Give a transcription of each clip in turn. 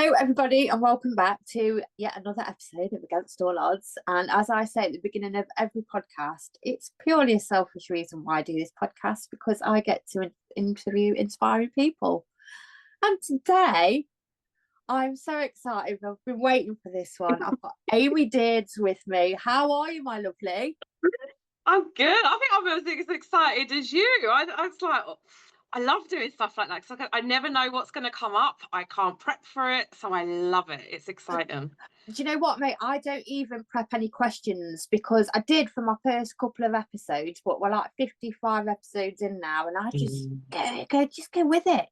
Hello, everybody, and welcome back to yet another episode of Against All Odds. And as I say at the beginning of every podcast, it's purely a selfish reason why I do this podcast, because I get to interview inspiring people. And today, I'm so excited. I've been waiting for this one. I've got Amy Deards with me. How are you, my lovely? I'm good. I think I'm as excited as you. I was like, I love doing stuff like that because I never know what's going to come up. I can't prep for it, so I love it. It's exciting. Do you know what, mate? I don't even prep any questions because I did for my first couple of episodes, but we're like 55 episodes in now, and I just go with it.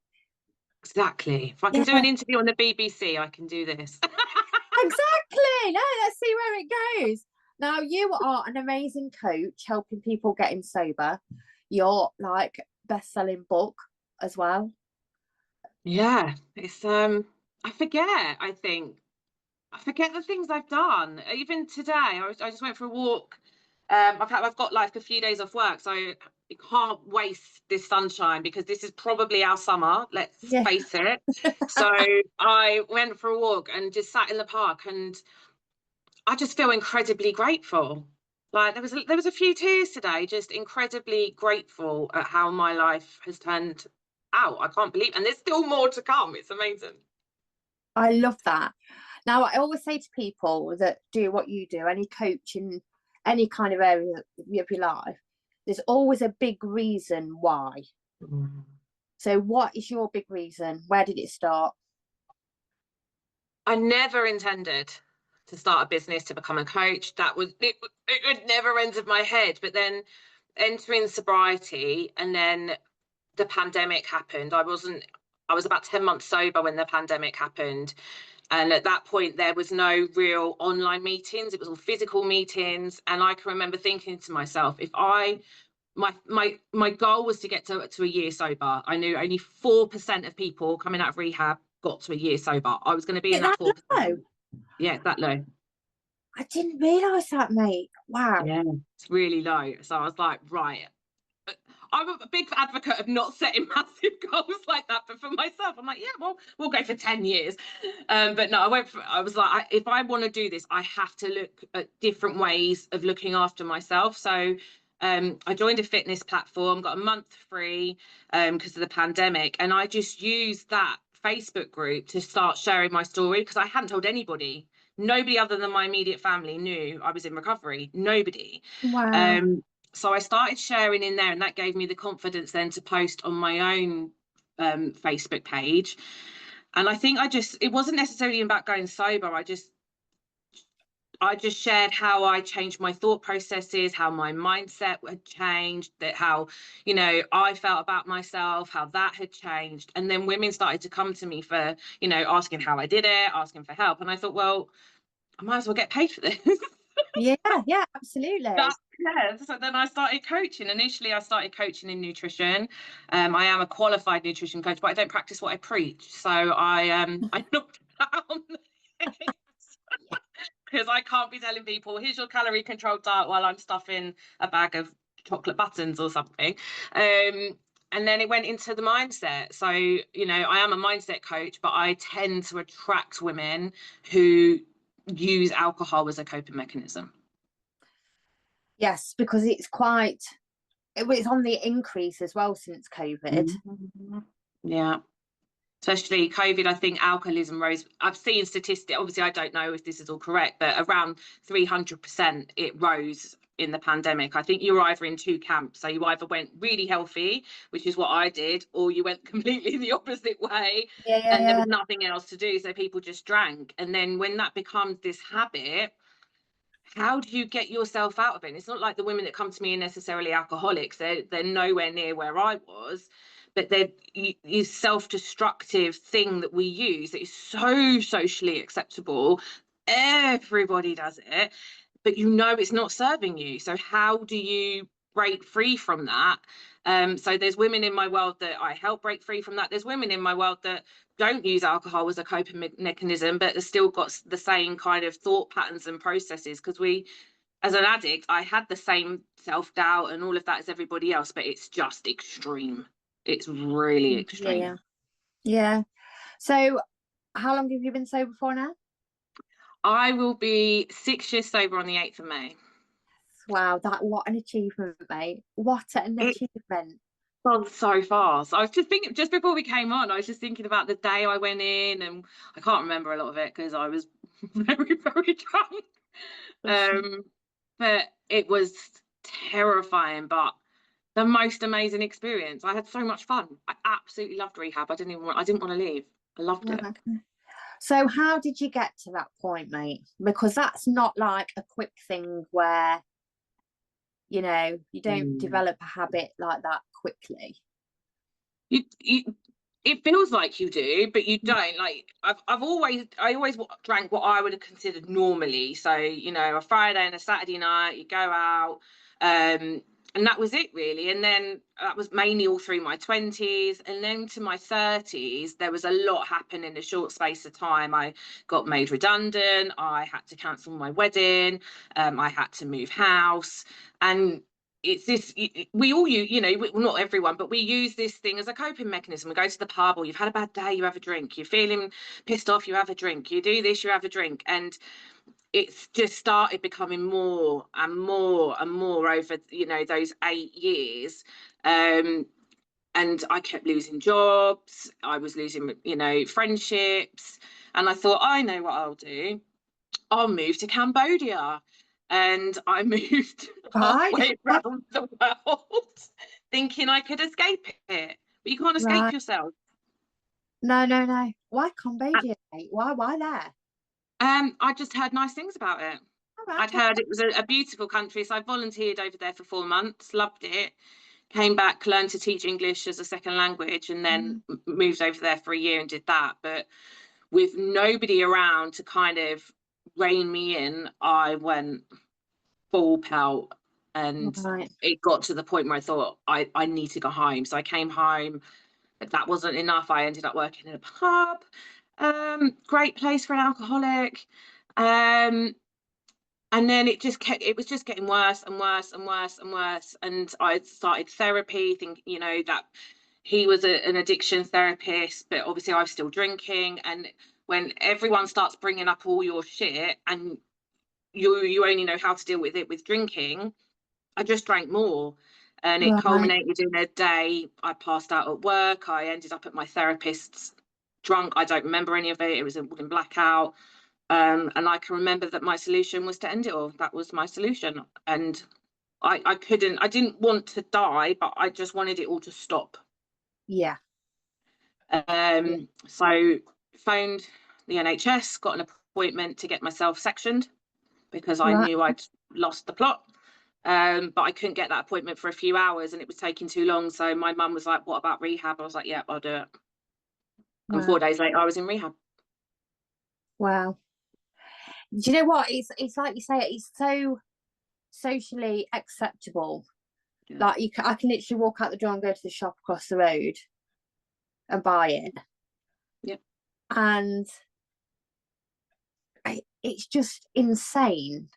Exactly. If I can do an interview on the BBC, I can do this. Exactly. No, let's see where it goes. Now, you are an amazing coach helping people getting sober. You're like best-selling book as well. Yeah, it's I forget, I think. I forget the things I've done. Even today, I just went for a walk. I've got like a few days off work, so you can't waste this sunshine because this is probably our summer. Let's face it. So I went for a walk and just sat in the park, and I just feel incredibly grateful. Like there was a few tears today, just incredibly grateful at how my life has turned out. I can't believe, and there's still more to come. It's amazing. I love that. Now, I always say to people that do what you do, any coaching, any kind of area of your life, there's always a big reason why. So what is your big reason? Where did it start? I never intended to start a business, to become a coach. That was it never entered my head. But then entering sobriety, and then the pandemic happened. I was about 10 months sober when the pandemic happened. And at that point, there was no real online meetings. It was all physical meetings. And I can remember thinking to myself, if my goal was to get to a year sober. I knew only 4% of people coming out of rehab got to a year sober. I was going to be in that 4%. Low? Yeah, that low. I didn't realise that, mate. Wow. Yeah, it's really low. So I was like, right. I'm a big advocate of not setting massive goals like that, but for myself, I'm like, yeah, well, we'll go for 10 years. But no, I was like, if I want to do this, I have to look at different ways of looking after myself. So I joined a fitness platform, got a month free because of the pandemic. And I just used that Facebook group to start sharing my story because I hadn't told anybody. Nobody other than my immediate family knew I was in recovery. Nobody. Wow. So I started sharing in there, and that gave me the confidence then to post on my own Facebook page. And I think it wasn't necessarily about going sober. I just shared how I changed my thought processes, how my mindset had changed, that how, I felt about myself, how that had changed. And then women started to come to me for, asking how I did it, asking for help. And I thought, well, I might as well get paid for this. Yeah, absolutely. So then I started coaching. Initially, I started coaching in nutrition. I am a qualified nutrition coach, but I don't practice what I preach. So I knocked down because I can't be telling people, here's your calorie controlled diet while I'm stuffing a bag of chocolate buttons or something. And then it went into the mindset. So, I am a mindset coach, but I tend to attract women who use alcohol as a coping mechanism. Yes, because it's on the increase as well since COVID. Yeah. Especially COVID, I think alcoholism rose. I've seen statistics. Obviously, I don't know if this is all correct, but around 300% it rose in the pandemic. I think you were either in two camps. So you either went really healthy, which is what I did, or you went completely the opposite way. And there was nothing else to do. So people just drank. And then when that becomes this habit, how do you get yourself out of it? And it's not like the women that come to me are necessarily alcoholics. They're nowhere near where I was. But this self-destructive thing that we use that is so socially acceptable, everybody does it, but it's not serving you. So how do you break free from that? So there's women in my world that I help break free from that. There's women in my world that don't use alcohol as a coping mechanism, but have still got the same kind of thought patterns and processes. Because as an addict, I had the same self-doubt and all of that as everybody else, but it's just extreme. It's really extreme. Yeah. So How long have you been sober for now? I will be 6 years sober on the 8th of May. Wow, what an achievement, mate. What an It's achievement. gone so fast. I was just thinking, just before we came on, I was just thinking about the day I went in, and I can't remember a lot of it because I was very, very drunk. But it was terrifying, but the most amazing experience. I had so much fun. I absolutely loved rehab. I didn't want to leave. I loved it. Okay. So how did you get to that point, mate? Because that's not like a quick thing where, you don't Mm. develop a habit like that quickly. You it feels like you do, but you don't. Like I always drank what I would have considered normally. So, a Friday and a Saturday night, you go out, and that was it really. And then that was mainly all through my 20s, and then to my 30s, there was a lot happen in a short space of time. I got made redundant. I had to cancel my wedding. I had to move house, and it's this, we all use, well, not everyone, but we use this thing as a coping mechanism. We go to the pub, or you've had a bad day, you have a drink. You're feeling pissed off, you have a drink. You do this, you have a drink. And it's just started becoming more and more and more over, those 8 years. And I kept losing jobs. I was losing, friendships. And I thought, I know what I'll do. I'll move to Cambodia. And I moved Right. halfway around the world thinking I could escape it. But you can't escape Right. yourself. No, no, no. Why Cambodia, mate? Why there? I just heard nice things about it. All right. I'd heard it was a beautiful country. So I volunteered over there for 4 months, loved it, came back, learned to teach English as a second language, and then moved over there for a year and did that. But with nobody around to kind of rein me in, I went full pelt, and Right. it got to the point where I thought I need to go home. So I came home. If that wasn't enough, I ended up working in a pub. Great place for an alcoholic. And then it was just getting worse and worse and worse and worse. And I started therapy, that he was an addiction therapist, but obviously I was still drinking. And when everyone starts bringing up all your shit, and you only know how to deal with it with drinking, I just drank more. And it Right. culminated in a day I passed out at work. I ended up at my therapist's drunk. I don't remember any of it. It was in blackout. And I can remember that my solution was to end it all. That was my solution. And I didn't want to die, but I just wanted it all to stop. Yeah. So phoned the NHS, got an appointment to get myself sectioned because I Right. knew I'd lost the plot. But I couldn't get that appointment for a few hours, and it was taking too long. So my mum was like, "What about rehab?" I was like, "Yeah, I'll do it." And Wow. 4 days later, I was in rehab. Wow. Do you know what? It's like you say, it's so socially acceptable. Yeah. Like I can literally walk out the door and go to the shop across the road and buy it. Yeah. And it's just insane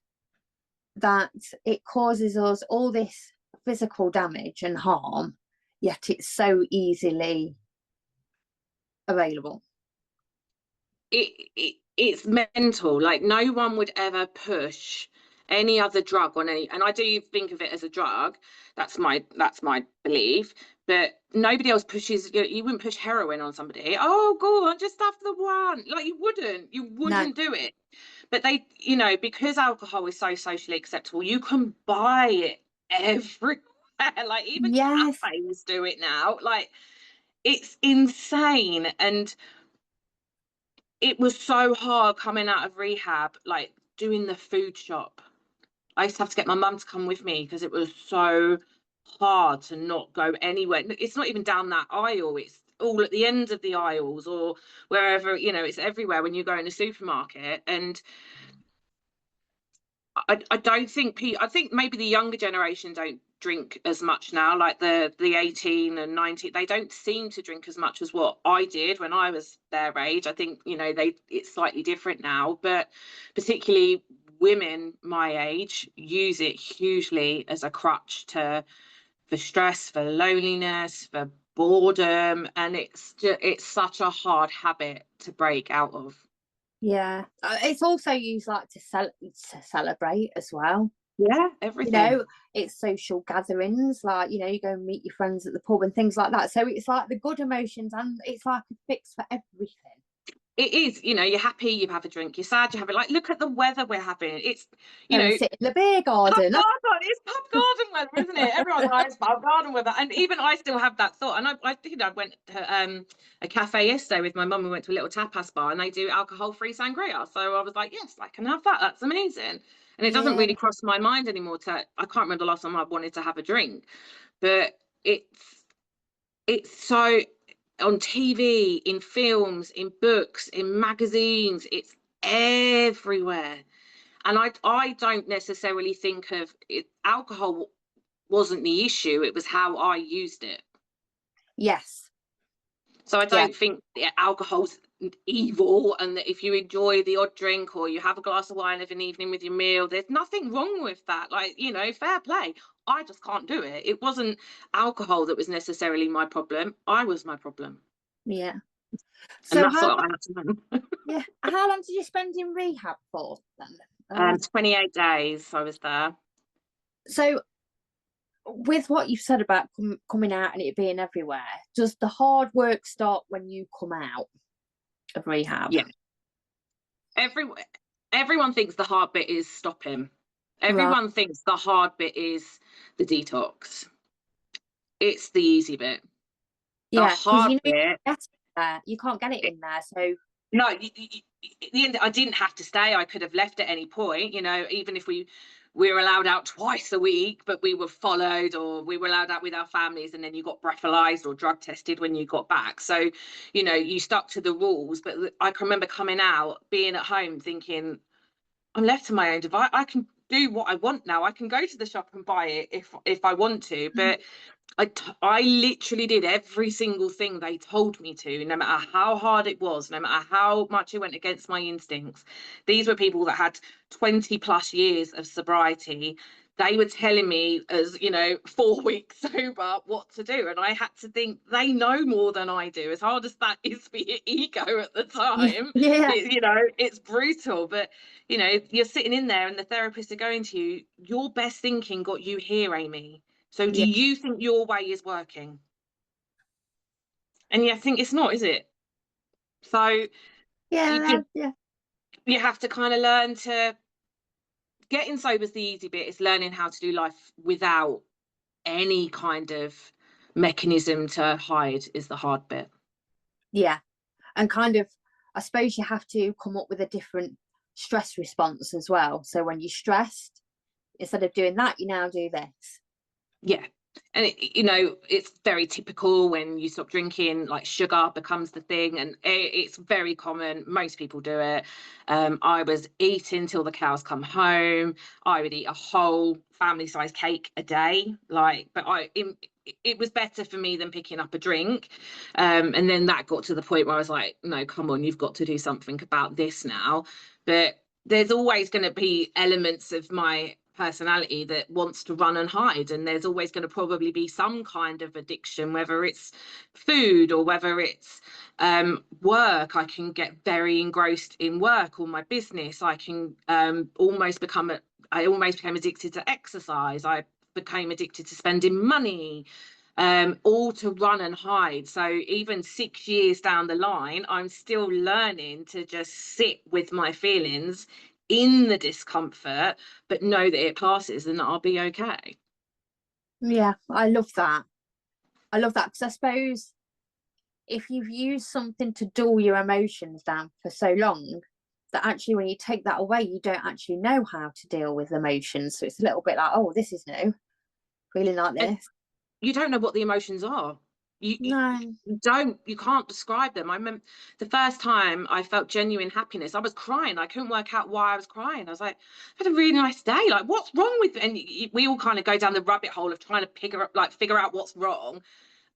that it causes us all this physical damage and harm, yet it's so easily available. It's mental. Like, no one would ever push any other drug on any, and I do think of it as a drug. That's my belief. But nobody else pushes. You wouldn't push heroin on somebody. Oh, go on, just have the one. Like, you No. wouldn't do it. But they, because alcohol is so socially acceptable, you can buy it everywhere. Like, even Yes. cafes do it now. Like, it's insane. And it was so hard coming out of rehab, like doing the food shop. I used to have to get my mum to come with me because it was so hard to not go anywhere. It's not even down that aisle, it's all at the end of the aisles or wherever, it's everywhere when you go in a supermarket. And I don't think I think maybe the younger generation don't drink as much now, like the 18 and 19. They don't seem to drink as much as what I did when I was their age. I think, it's slightly different now, but particularly women my age use it hugely as a crutch for stress, for loneliness, for boredom, and it's such a hard habit to break out of. Yeah, it's also used like to celebrate as well. Yeah, everything. It's social gatherings, like you go and meet your friends at the pub and things like that. So it's like the good emotions, and it's like a fix for everything. It is, you're happy, you have a drink, you're sad, you have it. Like, look at the weather we're having. It's, Go and sit in the beer pub garden. garden. It's pub garden weather, isn't it? Everyone's like, it's pub garden weather. And even I still have that thought. And I went to a cafe yesterday with my mum. We went to a little tapas bar, and they do alcohol-free sangria. So I was like, yes, I can have that. That's amazing. And it doesn't really cross my mind anymore I can't remember the last time I wanted to have a drink. But it's so on TV, in films, in books, in magazines, it's everywhere. And I don't necessarily think of it. Alcohol wasn't the issue, it was how I used it. Yes. So I don't think alcohol's evil, and that if you enjoy the odd drink or you have a glass of wine of an evening with your meal, there's nothing wrong with that. Like, fair play. I just can't do it. It wasn't alcohol that was necessarily my problem. I was my problem. Yeah. So and that's what I had to learn. Yeah. How long did you spend in rehab for then? 28 days I was there. So with what you've said about coming out and it being everywhere, does the hard work start when you come out of rehab? Yeah. Everyone thinks the hard bit is stopping. Everyone thinks the hard bit is the detox. It's the easy bit. Yeah, the hard bit, you can't get it in there. So no, at the end, I didn't have to stay. I could have left at any point. Even if we were allowed out twice a week, but we were followed, or we were allowed out with our families, and then you got breathalyzed or drug tested when you got back. So, you stuck to the rules. But I can remember coming out, being at home, thinking, I'm left to my own device. I can do what I want now. I can go to the shop and buy it if I want to. But I literally did every single thing they told me to, no matter how hard it was, no matter how much it went against my instincts. These were people that had 20 plus years of sobriety. They were telling me, as 4 weeks sober, what to do. And I had to think, they know more than I do. As hard as that is for your ego at the time, it's brutal. But, you're sitting in there and the therapists are going to you, your best thinking got you here, Amy. So do you think your way is working? And I think it's not, is it? So you have to kind of learn to getting sober is the easy bit. It's learning how to do life without any kind of mechanism to hide is the hard bit. Yeah. And kind of, I suppose you have to come up with a different stress response as well. So when you're stressed, instead of doing that, you now do this. Yeah. And it's very typical when you stop drinking, like sugar becomes the thing, and it's very common. Most people do it. I was eating till the cows come home. I would eat a whole family-sized cake a day, but it was better for me than picking up a drink. And then that got to the point where I was like, no, come on, you've got to do something about this now. But there's always going to be elements of my personality that wants to run and hide, and there's always going to probably be some kind of addiction, whether it's food or whether it's work. I can get very engrossed in work or my business. I can almost became addicted to exercise. I became addicted to spending money, all to run and hide. So even 6 years down the line, I'm still learning to just sit with my feelings in the discomfort, but know that it passes and that I'll be okay. Yeah, I love that. Because I suppose if you've used something to dull your emotions down for so long, that actually when you take that away, you don't actually know how to deal with emotions. So it's a little bit like, oh, this is new, feeling like this. And you don't know what the emotions are. You can't describe them. I remember the first time I felt genuine happiness, I was crying. I couldn't work out why I was crying. I was like, I had a really nice day. Like, what's wrong with me? And we all kind of go down the rabbit hole of trying to figure out what's wrong.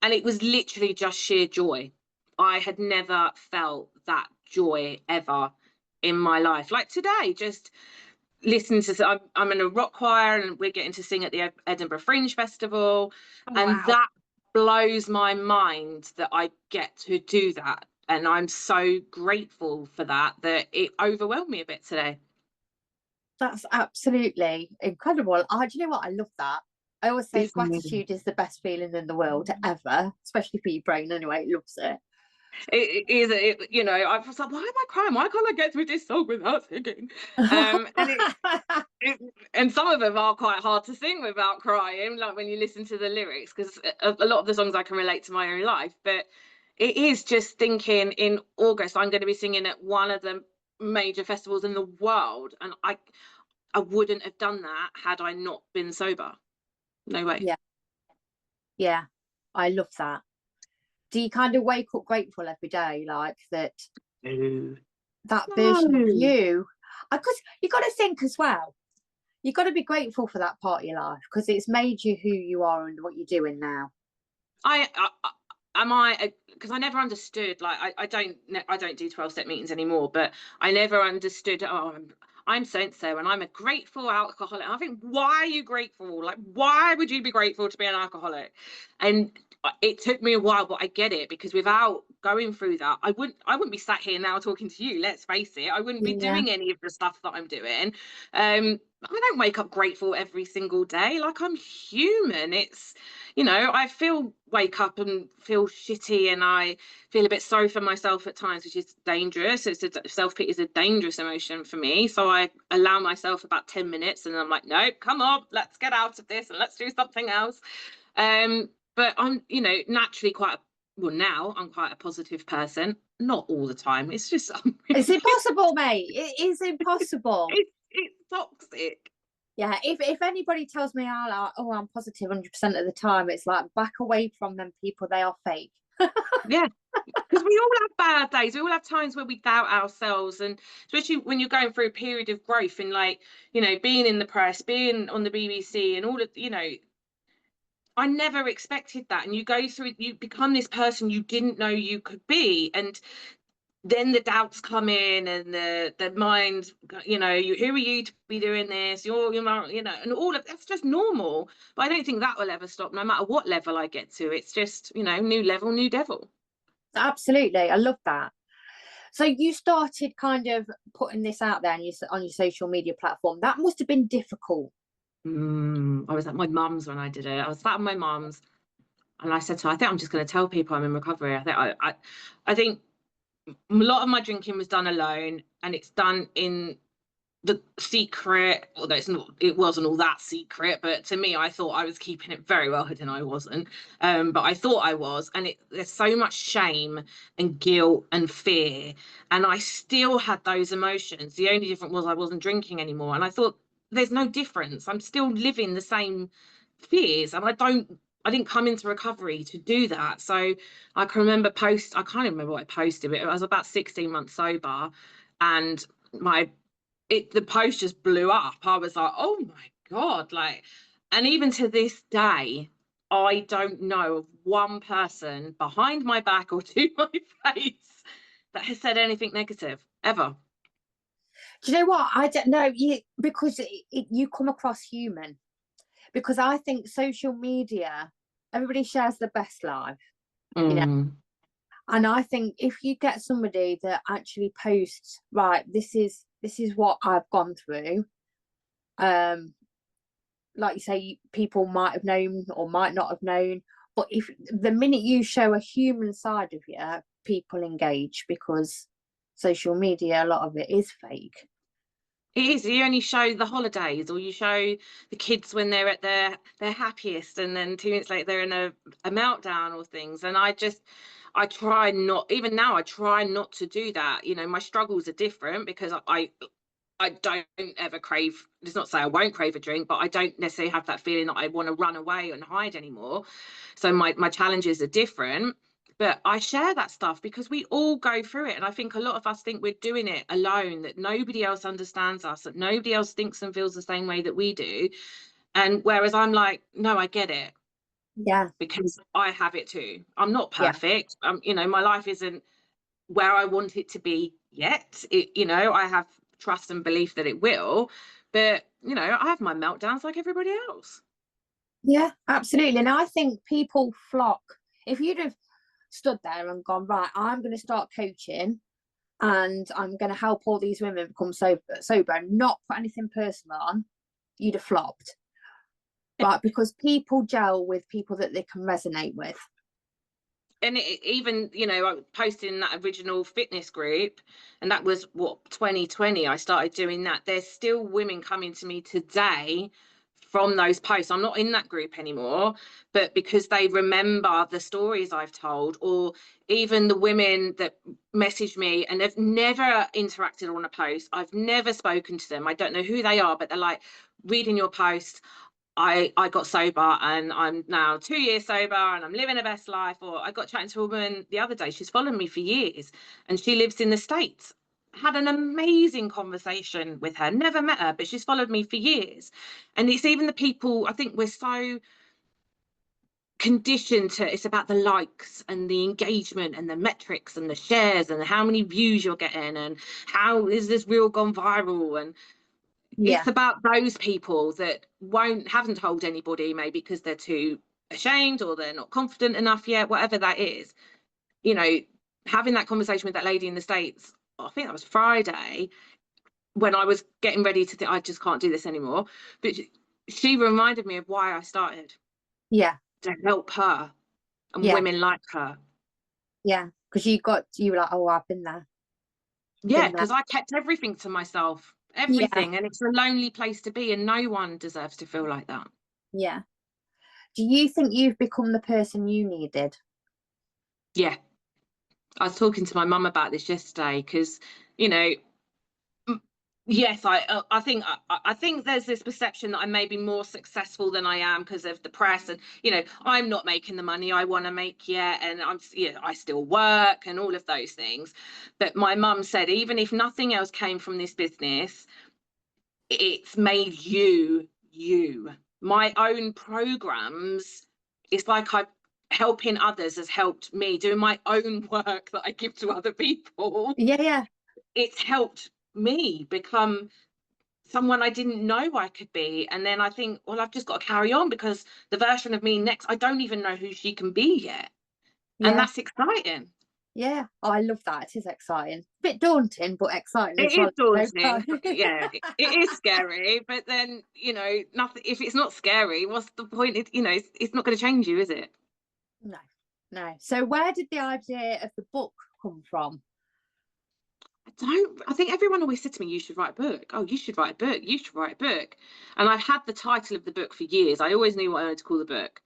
And it was literally just sheer joy. I had never felt that joy ever in my life. Like today, just listening to, I'm in a rock choir and we're getting to sing at the Edinburgh Fringe Festival. And blows my mind that I get to do that. And I'm so grateful for that, that it overwhelmed me a bit today. That's absolutely incredible. Do you know what? I love that. I always say It's amazing. gratitude is the best feeling in the world ever, especially for your brain anyway. It loves it. It is, you know, I was like, why am I crying? Why can't I get through this song without singing? And and some of them are quite hard to sing without crying, like when you listen to the lyrics, because a lot of the songs I can relate to my own life. But it is just thinking, in August I'm going to be singing at one of the major festivals in the world, and I wouldn't have done that had I not been sober. No way. Yeah, yeah, I love that. Do you kind of wake up grateful every day, like that No. that version of No. you? Because you got to think as well. You got to be grateful for that part of your life because it's made you who you are and what you're doing now. I am I because I never understood, like I don't do 12-step meetings anymore, but I never understood, oh, I'm so and so and I'm a grateful alcoholic. And I think, why are you grateful? Like, why would you be grateful to be an alcoholic? And it took me a while, but I get it, because without going through that, I wouldn't be sat here now talking to you, let's face it. I wouldn't be Yeah, doing any of the stuff that I'm doing. I don't wake up grateful every single day. Like, I'm human. It's, you know, wake up and feel shitty, and I feel a bit sorry for myself at times, which is dangerous. Self-pity is a dangerous emotion for me. So I allow myself about 10 minutes and I'm like, nope, come on, let's get out of this and let's do something else. But I'm, you know, naturally now I'm quite a positive person. Not all the time. It's just, it's impossible, mate. It is impossible. it's toxic. Yeah, if anybody tells me I'm positive 100% of the time, it's like, back away from them people. They are fake. Yeah. Because we all have bad days. We all have times where we doubt ourselves, and especially when you're going through a period of growth, and, like, you know, being in the press, being on the BBC, and all of, you know, I never expected that. And you become this person you didn't know you could be, and then the doubts come in, and the mind, you know, who are you to be doing this? You're not, you know, and all of that's just normal. But I don't think that will ever stop, no matter what level I get to. It's just, you know, new level, new devil. Absolutely, I love that. So you started kind of putting this out there on your social media platform. That must have been difficult. I was at my mum's when I did it. I was sat at my mum's, and I said to her, I think I'm just going to tell people I'm in recovery. I think a lot of my drinking was done alone, and it's done in the secret, although it wasn't all that secret, but to me, I thought I was keeping it very well hidden. I wasn't. But I thought I was. And there's so much shame and guilt and fear, and I still had those emotions. The only difference was I wasn't drinking anymore, and I thought, there's no difference. I'm still living the same fears, and I didn't come into recovery to do that. So I can remember I can't even remember what I posted, but I was about 16 months sober, and the post just blew up. I was like, oh my God. Like, and even to this day, I don't know of one person behind my back or to my face that has said anything negative ever. Do you know what? I don't know you, because you come across human. Because I think social media, everybody shares the best life, you know. Mm. And I think if you get somebody that actually posts, right, this is what I've gone through, um, like you say, people might have known or might not have known. But if the minute you show a human side of you, people engage, because social media, a lot of it is fake. It is. You only show the holidays, or you show the kids when they're at their happiest, and then 2 minutes later they're in a meltdown or things. And I try not, even now, I try not to do that. You know, my struggles are different, because I don't ever crave. It's not to say I won't crave a drink, but I don't necessarily have that feeling that I want to run away and hide anymore. So my challenges are different. But I share that stuff because we all go through it. And I think a lot of us think we're doing it alone, that nobody else understands us, that nobody else thinks and feels the same way that we do. And whereas I'm like, no, I get it, Yeah, because I have it too. I'm not yeah. perfect. You know, my life isn't where I want it to be yet. You know, I have trust and belief that it will, but, you know, I have my meltdowns like everybody else. Yeah, absolutely. And I think people flock. If you'd have stood there and gone, right, I'm going to start coaching and I'm going to help all these women become sober and not put anything personal on, you'd have flopped. Right, because people gel with people that they can resonate with. And even, you know, I posted in that original fitness group, and that was what, 2020 I started doing that. There's still women coming to me today from those posts. I'm not in that group anymore, but because they remember the stories I've told, or even the women that message me and have never interacted on a post, I've never spoken to them, I don't know who they are, but they're like, reading your post, I got sober and I'm now 2 years sober and I'm living a best life. Or I got chatting to a woman the other day, she's followed me for years and she lives in the States. Had an amazing conversation with her, never met her, but she's followed me for years. And it's even the people, I think we're so conditioned to, it's about the likes and the engagement and the metrics and the shares and how many views you're getting and how is this reel gone viral. And Yeah. it's about those people that haven't told anybody, maybe because they're too ashamed or they're not confident enough yet, whatever that is. You know, having that conversation with that lady in the States, I think that was Friday, when I was getting ready to think, I just can't do this anymore. But she reminded me of why I started, Yeah. to help her and Yeah. women like her. Yeah. Because you were like, oh, I've been there. Yeah, Been there. because I kept everything to myself, Yeah. everything. And it's a lonely place to be, and no one deserves to feel like that. Yeah. Do you think you've become the person you needed? Yeah. I was talking to my mum about this yesterday because, you know, yes, I think there's this perception that I may be more successful than I am because of the press, and you know, I'm not making the money I want to make yet, and I still work and all of those things. But my mum said, even if nothing else came from this business, it's made you you. My own programs, it's like I helping others has helped me. Doing my own work that I give to other people, Yeah. Yeah. it's helped me become someone I didn't know I could be. And then I think, well, I've just got to carry on, because the version of me next, I don't even know who she can be yet. And Yeah. that's exciting. Yeah. Oh, I love that. It is exciting. Bit daunting, but exciting as It is well at the same daunting. time. Yeah, it is scary. But then, you know, nothing, if it's not scary, what's the point? You know, it's not going to change you, is it? No. No. So where did the idea of the book come from? I think everyone always said to me, you should write a book. Oh, you should write a book. You should write a book. And I've had the title of the book for years. I always knew what I wanted to call the book.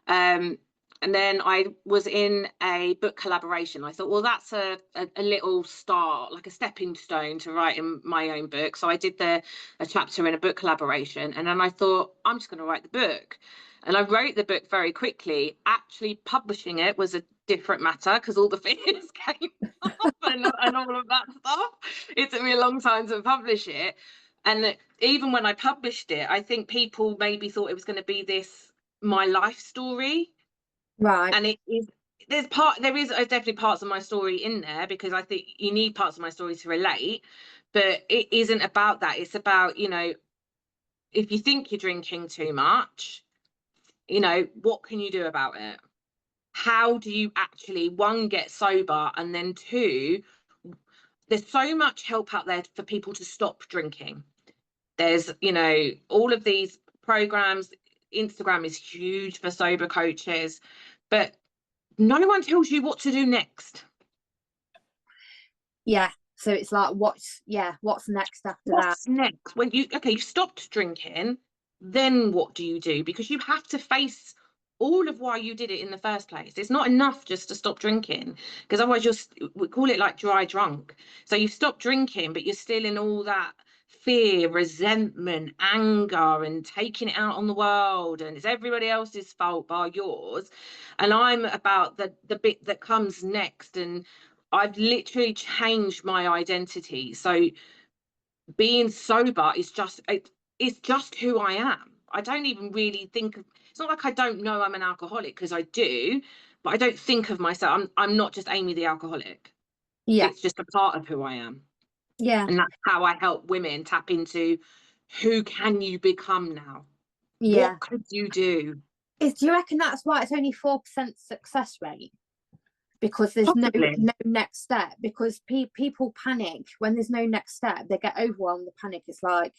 Um, and then I was in a book collaboration. I thought, well, that's a little start, like a stepping stone to writing my own book. So I did a chapter in a book collaboration. And then I thought, I'm just going to write the book. And I wrote the book very quickly. Actually, publishing it was a different matter because all the fears came up and all of that stuff. It took me a long time to publish it. And even when I published it, I think people maybe thought it was going to be this my life story, Right. and it is. There is definitely parts of my story in there, because I think you need parts of my story to relate, but it isn't about that. It's about, you know, if you think you're drinking too much, you know, what can you do about it? How do you actually, one, get sober, and then two, there's so much help out there for people to stop drinking. There's, you know, all of these programs. Instagram is huge for sober coaches, but no one tells you what to do next. Yeah. So it's like, what's next after that? What's next? When you've stopped drinking, then what do you do? Because you have to face all of why you did it in the first place. It's not enough just to stop drinking, because otherwise we call it like dry drunk. So you've stopped drinking, but you're still in all that fear, resentment, anger, and taking it out on the world, and it's everybody else's fault bar yours. And I'm about the bit that comes next, and I've literally changed my identity. So being sober is it's just who I am. I don't even really think of, it's not like I don't know I'm an alcoholic, because I do, but I don't think of myself. I'm not just Amy the alcoholic. Yeah. It's just a part of who I am. Yeah. And that's how I help women tap into, who can you become now? Yeah. What could you do? Do you reckon that's why it's only 4% success rate? Because there's no Possibly. next step. Because people panic when there's no next step. They get overwhelmed. The panic is like,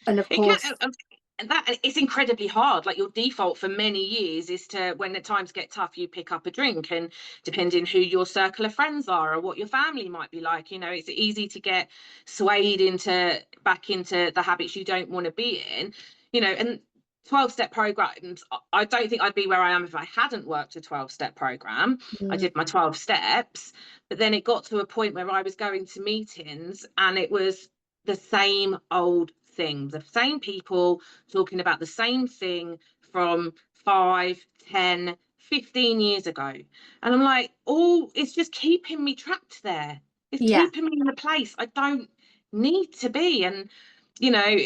and of It can, course, and that it's incredibly hard. Like your default for many years is to, when the times get tough, you pick up a drink, and depending who your circle of friends are or what your family might be like, you know, it's easy to get swayed into back into the habits you don't want to be in, you know. And 12-step programs, I don't think I'd be where I am if I hadn't worked a 12-step program. I did my 12 steps, but then it got to a point where I was going to meetings and it was the same old thing, the same people talking about the same thing from 5, 10, 15 years ago. And I'm like, oh, it's just keeping me trapped there. It's yeah, keeping me in a place I don't need to be. And, you know,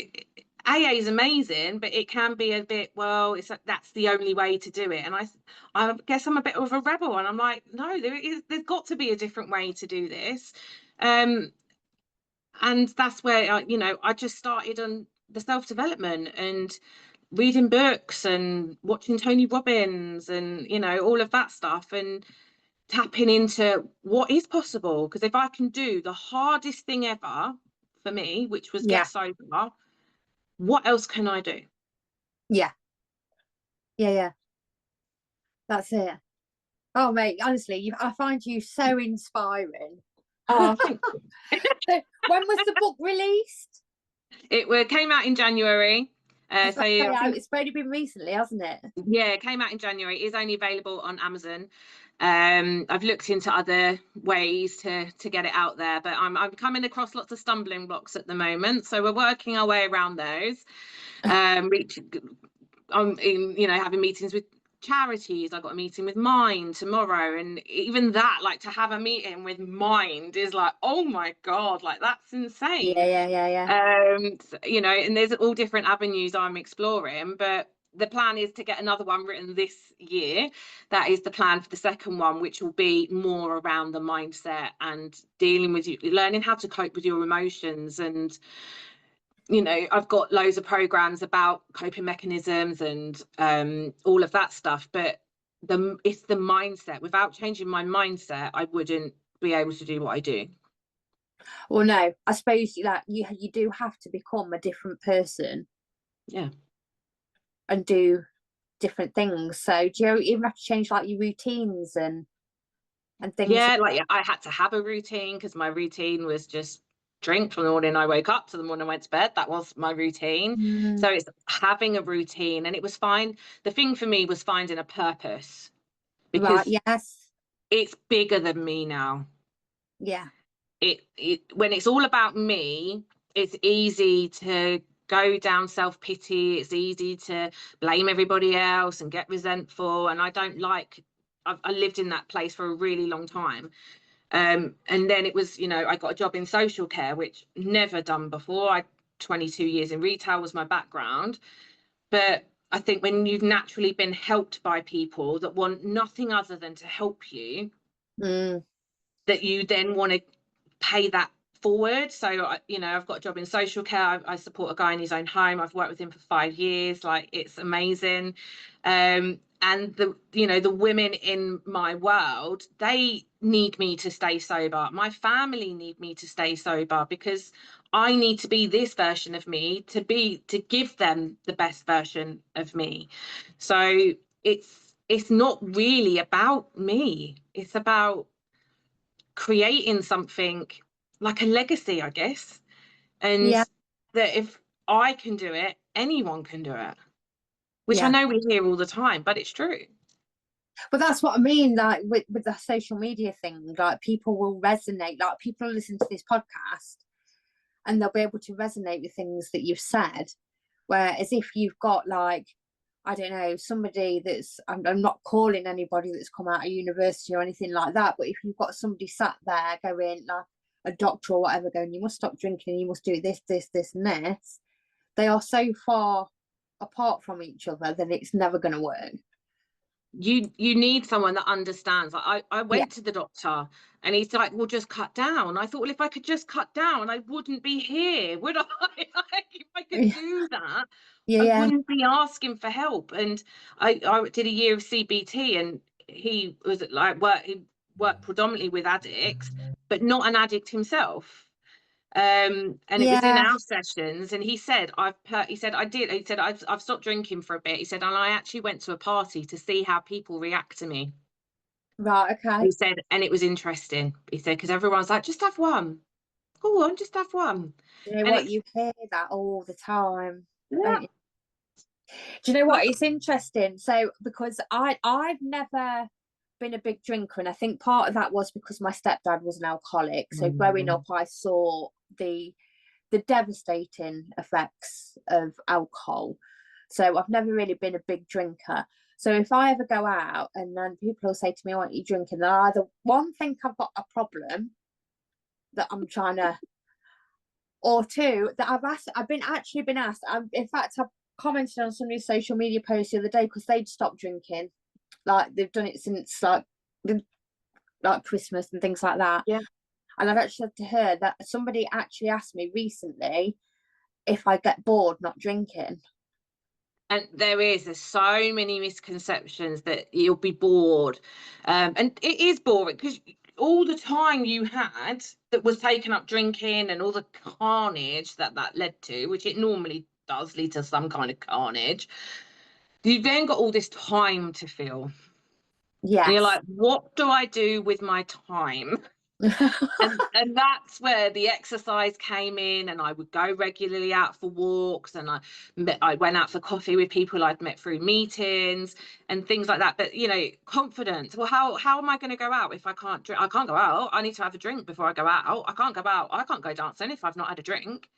AA is amazing, but it can be a bit, well, it's like, that's the only way to do it. And I guess I'm a bit of a rebel, and I'm like, no, there's got to be a different way to do this. And that's where you know, I just started on the self-development and reading books and watching Tony Robbins and, you know, all of that stuff, and tapping into what is possible. Because if I can do the hardest thing ever for me, which was yeah, get sober, what else can I do? yeah, yeah. That's it. Oh, mate, honestly, I find you so inspiring. Oh, thank you. So, when was the book released? It came out in January. I was So about to I say, think, it's only been recently, hasn't it? yeah, it came out in January. It is only available on Amazon. I've looked into other ways to get it out there, but I'm coming across lots of stumbling blocks at the moment. So we're working our way around those. You know, having meetings with charities. I got a meeting with Mind tomorrow, and even that, like, to have a meeting with Mind is like, oh my God, like that's Yeah, insane. yeah. You know, and there's all different avenues I'm exploring, but the plan is to get another one written this year. That is the plan for the second one, which will be more around the mindset and dealing with you, learning how to cope with your emotions. And, you know, I've got loads of programs about coping mechanisms and all of that stuff, but it's the mindset. Without changing my mindset, I wouldn't be able to do what I do. Well, no, I suppose that you do have to become a different person Yeah. and do different things. So do you even have to change like your routines and things? Yeah, like I had to have a routine, because my routine was just drink from the morning I woke up to the morning I went to bed. That was my routine. Mm, So it's having a routine, and it was fine. The thing for me was finding a purpose, right, because yes, it's bigger than me now. yeah, It when it's all about me, it's easy to go down self-pity. It's easy to blame everybody else and get resentful, and I don't like, I lived in that place for a really long time. And then it was, you know, I got a job in social care, which never done before. 22 years in retail was my background. But I think when you've naturally been helped by people that want nothing other than to help you, mm, that you then want to pay that forward. So, you know, I've got a job in social care. I support a guy in his own home. I've worked with him for 5 years. Like, it's amazing. And the, you know, the women in my world, they need me to stay sober. My family need me to stay sober, because I need to be this version of me to give them the best version of me. So it's not really about me. It's about creating something like a legacy, I guess. And yeah, that if I can do it, anyone can do it, which I yeah. know we hear all the time, but it's true. But that's what I mean, like with the social media thing, like people will resonate, like people listen to this podcast and they'll be able to resonate with things that you've said. Whereas if you've got like, I don't know, somebody that's, I'm not calling anybody that's come out of university or anything like that, but if you've got somebody sat there going, like a doctor or whatever, going, you must stop drinking, you must do this, and this, they are so far apart from each other that it's never going to work. you need someone that understands. Like, I Yeah. went to the doctor and he's like, well, just cut down. I thought, well, if I could just cut down, I wouldn't be here, would I? Like, if I could Yeah. do that, Yeah. I Yeah. wouldn't be asking for help. And I did a year of CBT, and he was like, he worked predominantly with addicts, but not an addict himself. And it was in Yeah. our sessions, and he said, I've stopped drinking for a bit. He said, and I actually went to a party to see how people react to me. Right. Okay. He said, and it was interesting. He said, because everyone's like, just have one. Go on, just have one. You know And what? it's, You hear that all the time, yeah, don't you? Do you know what? It's interesting. So because I've never been a big drinker, and I think part of that was because my stepdad was an alcoholic. So growing up, I saw the devastating effects of alcohol. So I've never really been a big drinker. So if I ever go out and then people will say to me, "Why aren't you drinking?" Then I either one, think I've got a problem that I'm trying to, or two, that I've been asked. In fact, I've commented on somebody's social media post the other day because they'd stopped drinking. Like they've done it since like Christmas and things like that. yeah. And I've actually said to her that somebody actually asked me recently if I get bored not drinking. And there's so many misconceptions that you'll be bored. And it is boring because all the time you had that was taken up drinking and all the carnage that led to, which it normally does lead to some kind of carnage, you've then got all this time to fill. And you're Yes. like, what do I do with my time? And that's where the exercise came in, and I would go regularly out for walks, and I went out for coffee with people I'd met through meetings and things like that. But confidence. Well, how am I going to go out if I can't drink? I can't go out. I need to have a drink before I go out. I can't go out. I can't go dancing if I've not had a drink.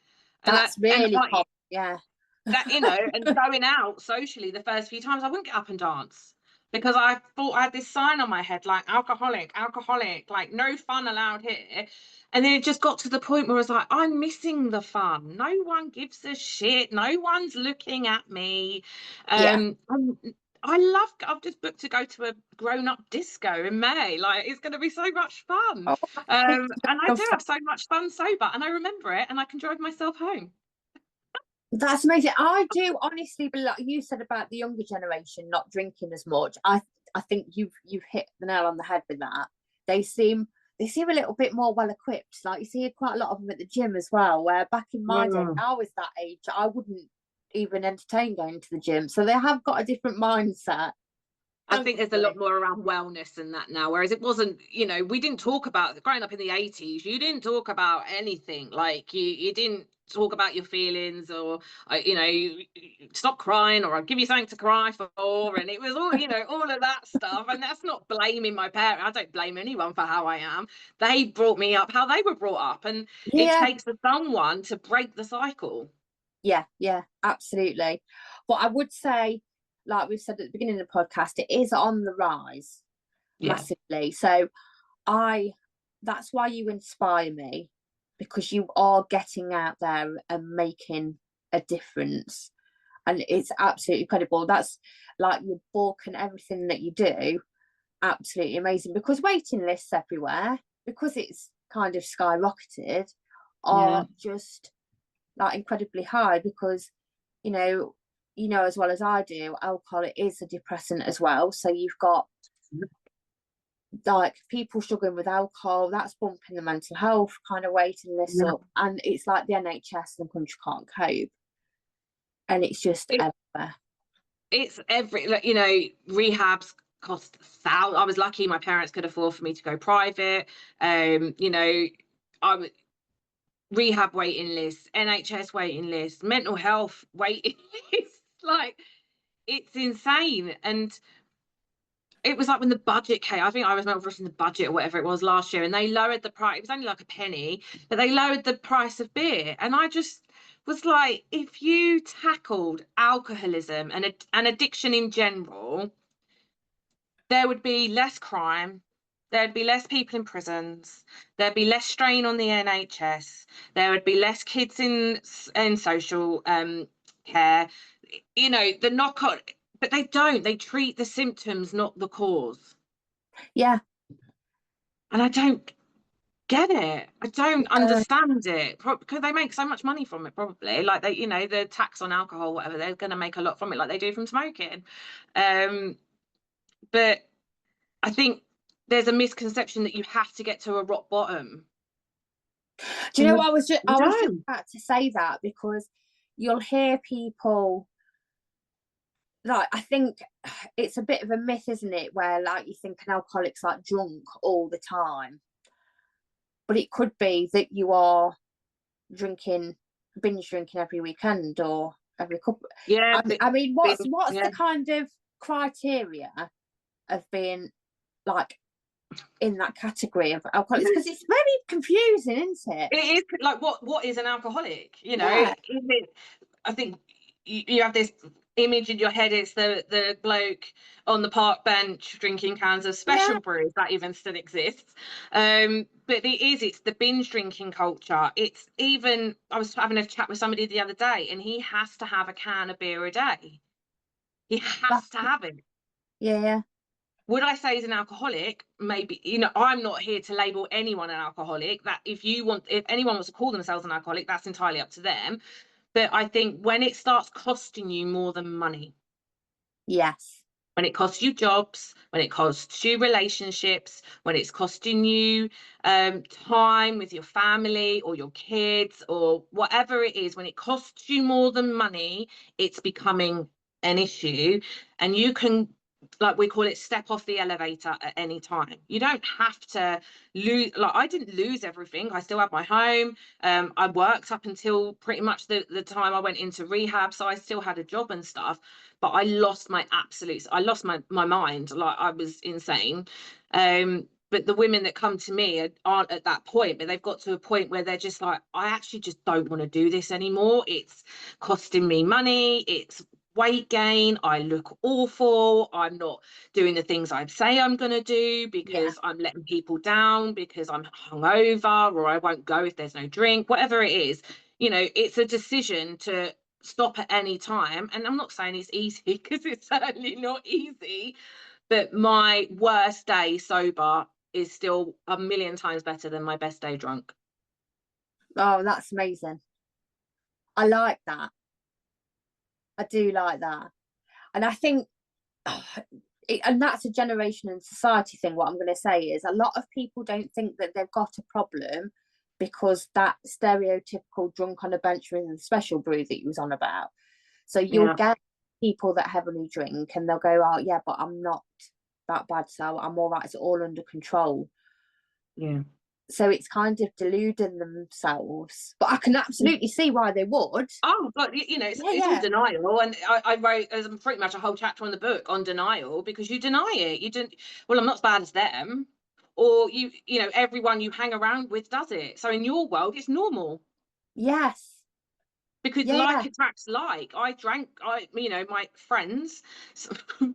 And That's really common. Yeah. and going out socially the first few times, I wouldn't get up and dance because I thought I had this sign on my head like alcoholic, like no fun allowed here. And then it just got to the point where I was like, I'm missing the fun. No one gives a shit. No one's looking at me. Yeah. I've just booked to go to a grown-up disco in May. Like, it's going to be so much fun. Oh, And I do have so much fun sober, and I remember it, and I can drive myself home. that's amazing. I do honestly believe, like you said about the younger generation not drinking as much. I think you've hit the nail on the head with that. They seem a little bit more well equipped. Like you see quite a lot of them at the gym as well. Where back in my day, when I was that age, I wouldn't even entertain going to the gym. So they have got a different mindset. I think there's a lot more around wellness than that now, whereas it wasn't, we didn't talk about, growing up in the 80s, you didn't talk about anything. Like you didn't talk about your feelings, or you stop crying, or I'll give you something to cry for, and it was all all of that stuff. And that's not blaming my parents. I don't blame anyone for how I am. They brought me up how they were brought up, and it Yeah. takes someone to break the cycle. Yeah, absolutely. But I would say, like we've said at the beginning of the podcast, it is on the rise Yeah. massively. So that's why you inspire me, because you are getting out there and making a difference. And it's absolutely incredible. That's like your book and everything that you do, absolutely amazing. Because waiting lists everywhere, because it's kind of skyrocketed, Yeah. are just like incredibly high, because you know as well as I do, alcohol is a depressant as well. So you've got like people struggling with alcohol, that's bumping the mental health kind of waiting list up, and it's like the NHS and the country can't cope, and it's just everywhere. It's rehabs cost thousands. I was lucky my parents could afford for me to go private. I rehab waiting lists, NHS waiting lists, mental health waiting lists. Like, it's insane. And it was like when the budget came, I think I was watching the budget or whatever it was last year, and they lowered the price. It was only like a penny, but they lowered the price of beer. And I just was like, if you tackled alcoholism and addiction in general, there would be less crime, there'd be less people in prisons, there'd be less strain on the NHS, there would be less kids in social care. The knock on, But they don't. They treat the symptoms, not the cause. Yeah. And I don't get it. I don't Uh, understand it. Because they make so much money from it, probably. Like they, the tax on alcohol, whatever, they're going to make a lot from it, like they do from smoking. But I think there's a misconception that you have to get to a rock bottom. do you And know what you I was just don't. about to say that, because you'll hear people, like, I think it's a bit of a myth, isn't it, where like you think an alcoholic's like drunk all the time, but it could be that you are drinking, binge drinking every weekend or every couple. Yeah, I mean, what's yeah. the kind of criteria of being like in that category of alcoholics? Because it's very confusing, isn't it? It is like what is an alcoholic? Yeah, I think you have this image in your head. It's the bloke on the park bench drinking cans of yeah, special brews that even still exists. But it's the binge drinking culture. It's even, I was having a chat with somebody the other day, and he has to have a can of beer a day. He that, has to have it. yeah, Would I say he's an alcoholic? Maybe. I'm not here to label anyone an alcoholic. That if anyone wants to call themselves an alcoholic, that's entirely up to them. But I think when it starts costing you more than money, yes, when it costs you jobs, when it costs you relationships, when it's costing you time with your family or your kids or whatever it is, when it costs you more than money, it's becoming an issue. And you can, like we call it, step off the elevator at any time. You don't have to lose. Like, I didn't lose everything. I still had my home. I worked up until pretty much the time I went into rehab, so I still had a job and stuff, but I lost my mind. Like, I was insane. But the women that come to me aren't at that point, but they've got to a point where they're just like, I actually just don't want to do this anymore. It's costing me money. It's weight gain. I look awful. I'm not doing the things I say I'm going to do yeah, because I'm letting people down, because I'm hungover, or I won't go if there's no drink, whatever it is. It's a decision to stop at any time. And I'm not saying it's easy, because it's certainly not easy, but my worst day sober is still a million times better than my best day drunk. oh, that's amazing. I like that. I do like that. And I think and that's a generation and society thing. What I'm going to say is, a lot of people don't think that they've got a problem because that stereotypical drunk on a bench with the special brew that you was on about. So you'll Yeah, get people that heavily drink and they'll go, oh yeah, but I'm not that bad, so I'm all right, it's all under control. yeah. So it's kind of deluding themselves, but I can absolutely see why they would. Oh, but Yeah, it's all yeah, denial, and I wrote as pretty much a whole chapter on the book on denial, because you deny it. You didn't. Well, I'm not as bad as them, or everyone you hang around with does it. So in your world, it's normal, yes, because yeah, like yeah, attracts like. My friends,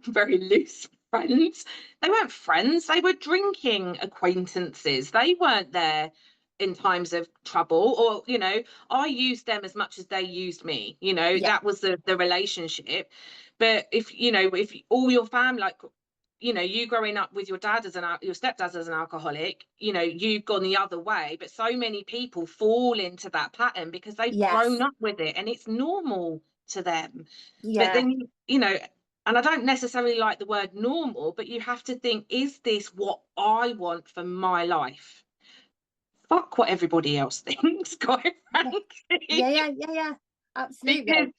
very loose friends. They weren't friends. They were drinking acquaintances. They weren't there in times of trouble, or I used them as much as they used me. yeah, That was the relationship. But if all your family, like, you growing up with your your stepdad as an alcoholic, you've gone the other way. But so many people fall into that pattern because they've grown yes, up with it and it's normal to them. But yeah, then, and I don't necessarily like the word normal, but you have to think, is this what I want for my life? Fuck what everybody else thinks, quite yeah, yeah, frankly. yeah, yeah, yeah, Because absolutely.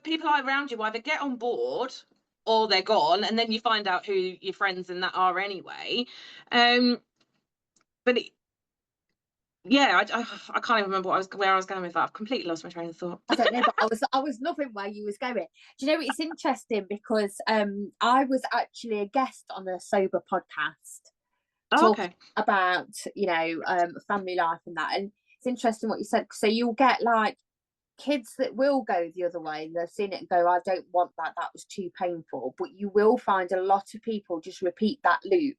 people around you either get on board or they're gone, and then you find out who your friends and that are anyway. Um, but yeah, I can't even remember where I was going with that. I've completely lost my train of thought. I don't know, but I was loving where you was going. Do you know, it's interesting because I was actually a guest on a sober podcast Oh, talking okay. about family life and that, and it's interesting what you said. So you'll get like kids that will go the other way, and they've seen it and go, I don't want that, that was too painful. But you will find a lot of people just repeat that loop,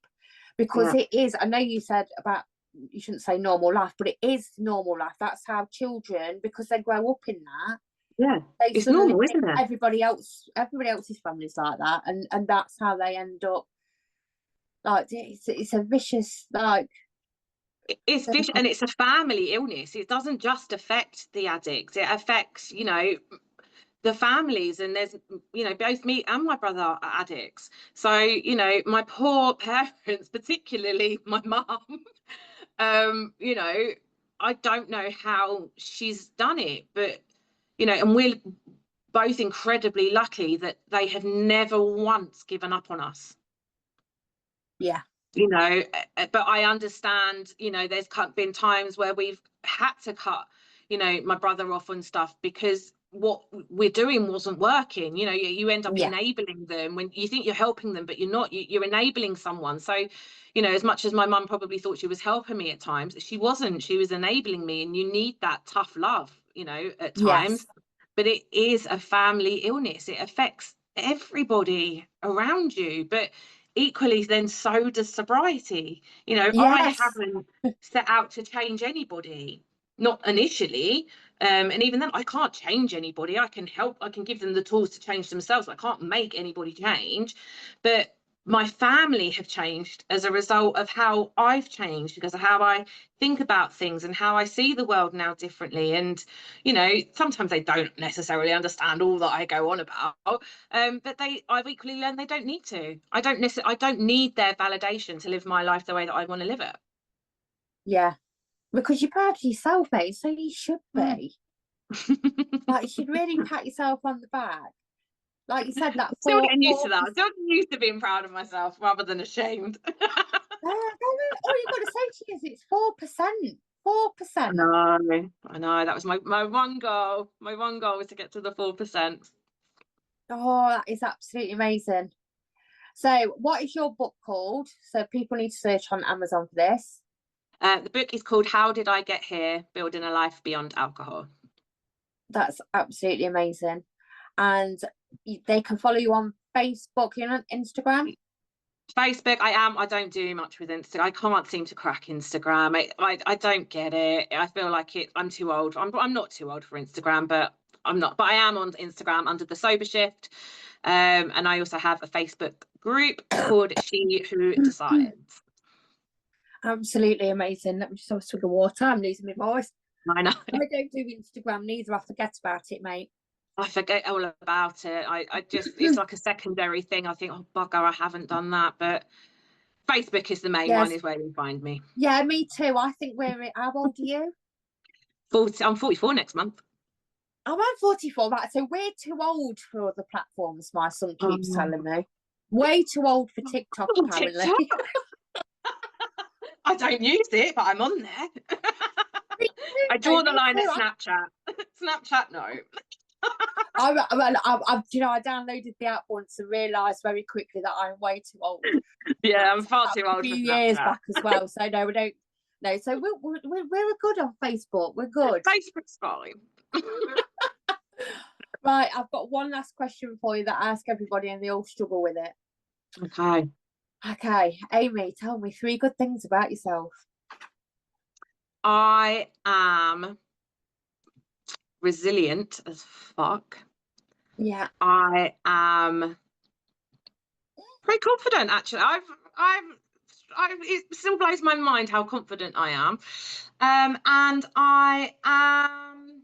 because Yeah, it is, I know you said about, you shouldn't say normal life, but it is normal life. That's how children, because they grow up in that, Yeah, They it's suddenly normal, think isn't it? everybody else's family's like that, and that's how they end up. Like it's a vicious like. It's vicious, and it's a family illness. It doesn't just affect the addicts, it affects, you know, the families. And there's, you know, both me and my brother are addicts, so, you know, my poor parents, particularly my mum, you know, I don't know how she's done it, but, you know, and we're both incredibly lucky that they have never once given up on us. Yeah, You know, but I understand, you know, there's been times where we've had to cut, you know, my brother off and stuff because what we're doing wasn't working. You know, you end up yeah, enabling them when you think you're helping them, but you're not. You're enabling someone. So, you know, as much as my mum probably thought she was helping me at times, she wasn't. She was enabling me, and you need that tough love, you know, at yes, times. But it is a family illness. It affects everybody around you. But equally, then so does sobriety. You know, I yes, haven't set out to change anybody, not initially. And even then, I can't change anybody. I can help, I can give them the tools to change themselves. I can't make anybody change. But my family have changed as a result of how I've changed, because of how I think about things and how I see the world now differently. And, you know, sometimes they don't necessarily understand all that I go on about. But I've equally learned they don't need to. I don't need their validation to live my life the way that I want to live it. yeah. Because you're proud of yourself, mate, so you should Mm. be. Like you should really pat yourself on the back. Like you said, that Still four getting used to four that. percent. Still getting used to being proud of myself rather than ashamed. All you've got to say to you is it's 4%. 4%. I know. That was my one goal. My one goal was to get to the 4%. Oh, that is absolutely amazing. So, what is your book called? So people need to search on Amazon for this. The book is called How Did I Get Here? Building a Life Beyond Alcohol. That's absolutely amazing. And they can follow you on Facebook, you know, Instagram. Facebook, I am. I don't do much with Instagram. I can't seem to crack Instagram. I don't get it. I feel like I'm too old. I'm not too old for Instagram, but I'm not. But I am on Instagram under the Sober Shift. And I also have a Facebook group called She Who Decides. Absolutely amazing. Let me just have a swig of water. I'm losing my voice. I know. I don't do Instagram neither. I forget about it, mate. I forget all about it. I just, it's like a secondary thing. I think, oh, bugger, I haven't done that. But Facebook is the main one, Yes. is where you find me. Yeah, me too. I think how old are you? 40, I'm 44 next month. I'm 44, right? So we're too old for other platforms, my son keeps telling me. Way too old for TikTok, apparently. TikTok. I don't use it, but I'm on there. I draw the line at Snapchat. Snapchat, no. You know, I downloaded the app once and realised very quickly that I'm way too old. Yeah, I'm far too old a few for Snapchat. years back as well. So no, we don't. No, so we're good on Facebook. We're good. Facebook's fine. Right, I've got one last question for you that I ask everybody, and they all struggle with it. Okay. Okay, Amy, tell me 3 good things about yourself. I am resilient as fuck. Yeah. I am pretty confident, actually. It still blows my mind how confident I am. And I am.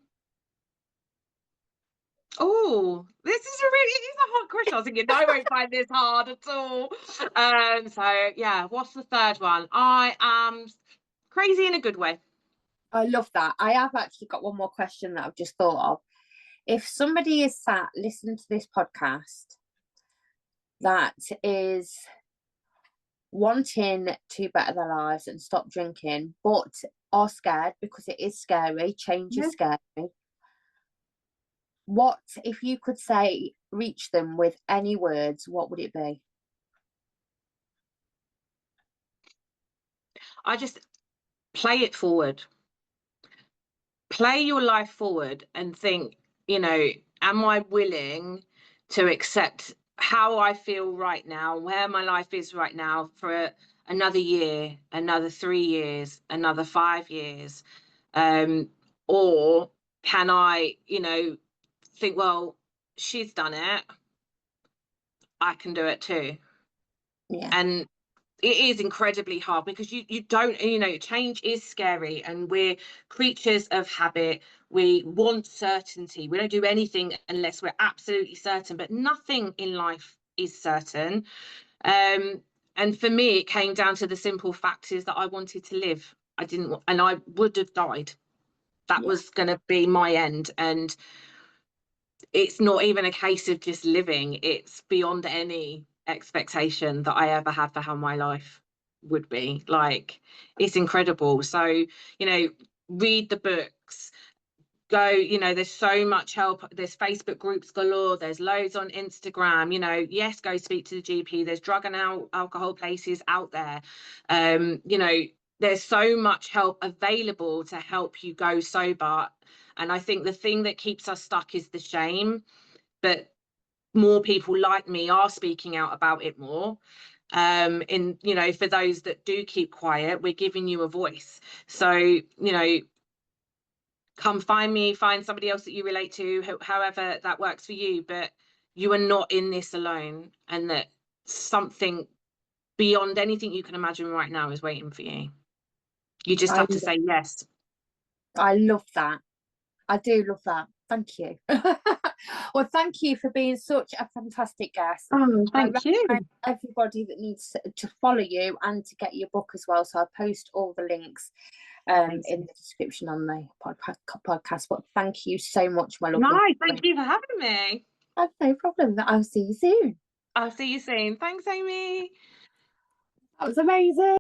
Oh, this is it is a hard question. I was thinking, no, I won't find this hard at all. So yeah, what's the third one? I am crazy in a good way. I love that. I have actually got one more question that I've just thought of. If somebody is sat listening to this podcast that is wanting to better their lives and stop drinking, but are scared because it is scary, change is scary. What, if you could say, reach them with any words, what would it be? I just play it forward. Play your life forward and think, you know, am I willing to accept how I feel right now, where my life is right now for another year, another 3 years, another 5 years? Or can I, you know, think, well, she's done it, I can do it too. Yeah. And it is incredibly hard because you don't, change is scary, and we're creatures of habit. We want certainty. We don't do anything unless we're absolutely certain, but nothing in life is certain. And for me, it came down to the simple fact is that I wanted to live. I didn't, and I would have died. That was going to be my end. And it's not even a case of just living. It's beyond any expectation that I ever had for how my life would be. Like, it's incredible. So, read the books, go, there's so much help. There's Facebook groups galore, there's loads on Instagram. Yes, go speak to the GP. There's drug and alcohol places out there. There's so much help available to help you go sober. And I think the thing that keeps us stuck is the shame, but more people like me are speaking out about it more. For those that do keep quiet, we're giving you a voice. So, come find me, find somebody else that you relate to, however that works for you, but you are not in this alone, and that something beyond anything you can imagine right now is waiting for you. You just have to say yes. I love that. I do love that. Thank you. Well, thank you for being such a fantastic guest. Oh, thank you. Everybody that needs to follow you and to get your book as well. So I'll post all the links in the description on the podcast. But thank you so much, my lovely. No, thank you for having me. No problem. I'll see you soon. I'll see you soon. Thanks, Amy. That was amazing.